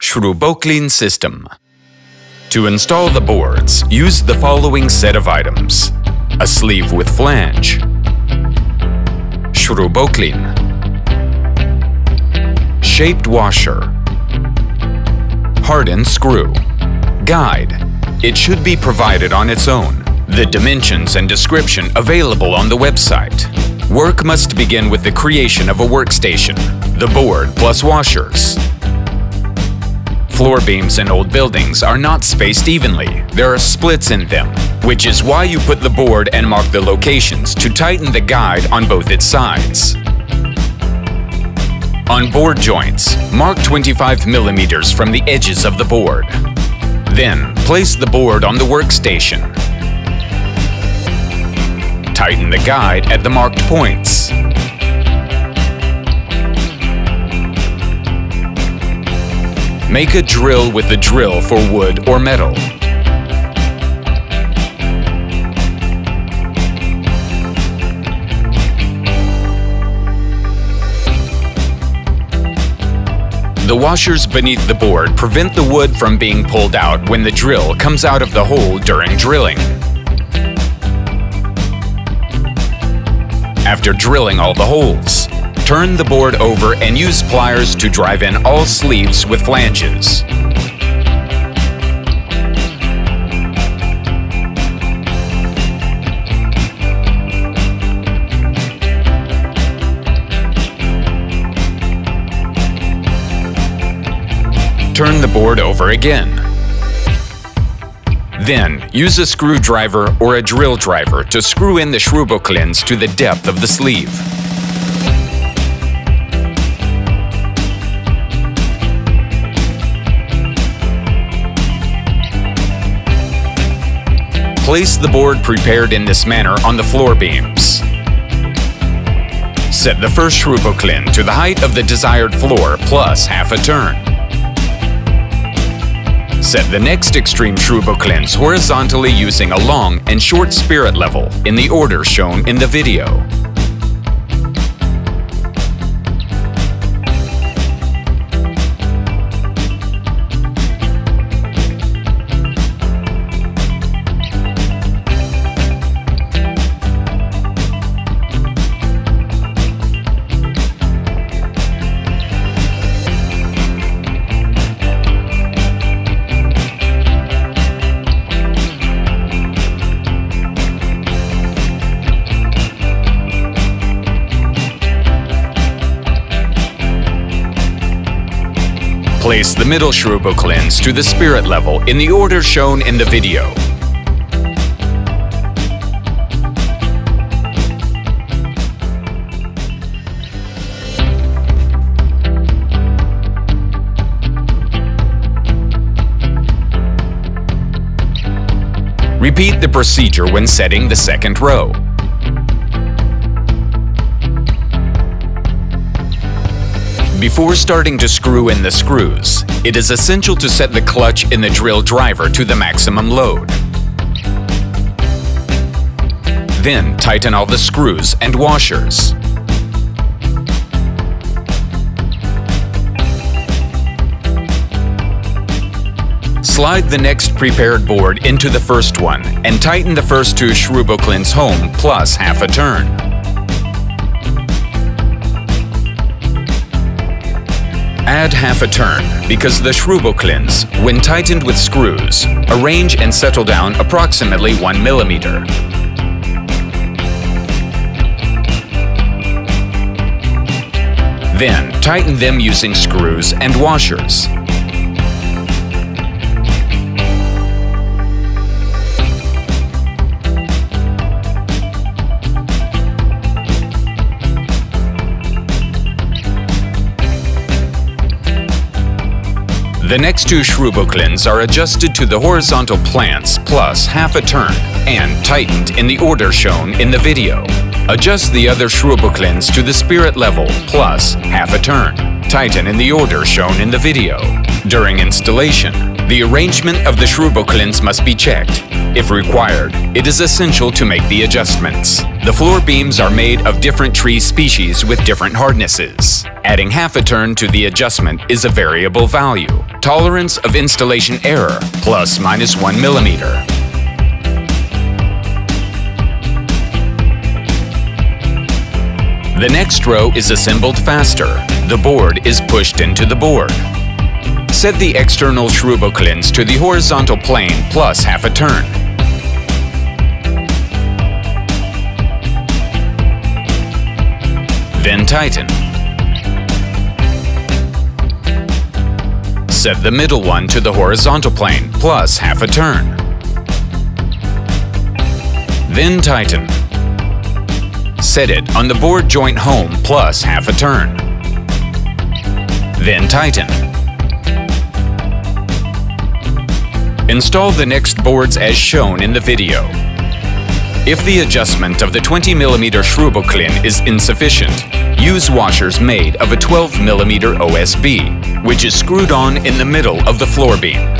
SRUBOKLIN System. To install the boards, use the following set of items: a sleeve with flange, SRUBOKLIN, shaped washer, hardened screw, guide. It should be provided on its own. The dimensions and description available on the website. Work must begin with the creation of a workstation, the board plus washers. Floor beams in old buildings are not spaced evenly. There are splits in them, which is why you put the board and mark the locations to tighten the guide on both its sides. On board joints, mark 25 mm from the edges of the board. Then, place the board on the workstation. Tighten the guide at the marked points. Make a drill with the drill for wood or metal. The washers beneath the board prevent the wood from being pulled out when the drill comes out of the hole during drilling. After drilling all the holes, turn the board over and use pliers to drive in all sleeves with flanges. Turn the board over again. Then, use a screwdriver or a drill driver to screw in the SRUBOKLINs to the depth of the sleeve. Place the board prepared in this manner on the floor beams. Set the first SRUBOKLIN to the height of the desired floor plus half a turn. Set the next extreme SRUBOKLINs horizontally using a long and short spirit level in the order shown in the video. Place the middle SRUBOKLINs to the spirit level in the order shown in the video. Repeat the procedure when setting the second row. Before starting to screw in the screws, it is essential to set the clutch in the drill driver to the maximum load. Then tighten all the screws and washers. Slide the next prepared board into the first one and tighten the first two SRUBOKLINs home plus half a turn. Add half a turn because the SRUBOKLINs, when tightened with screws, arrange and settle down approximately 1 mm. Then tighten them using screws and washers. The next two SRUBOKLINs are adjusted to the horizontal plants plus half a turn and tightened in the order shown in the video. Adjust the other SRUBOKLINs to the spirit level plus half a turn. Tighten in the order shown in the video. During installation, the arrangement of the SRUBOKLINs must be checked. If required, it is essential to make the adjustments. The floor beams are made of different tree species with different hardnesses. Adding half a turn to the adjustment is a variable value. Tolerance of installation error, ±1 millimeter. The next row is assembled faster. The board is pushed into the board. Set the external SRUBOKLINs to the horizontal plane plus half a turn. Then tighten. Set the middle one to the horizontal plane plus half a turn. Then tighten. Set it on the board joint home plus half a turn. Then tighten. Install the next boards as shown in the video. If the adjustment of the 20 mm SRUBOKLIN is insufficient, use washers made of a 12 mm OSB, which is screwed on in the middle of the floor beam.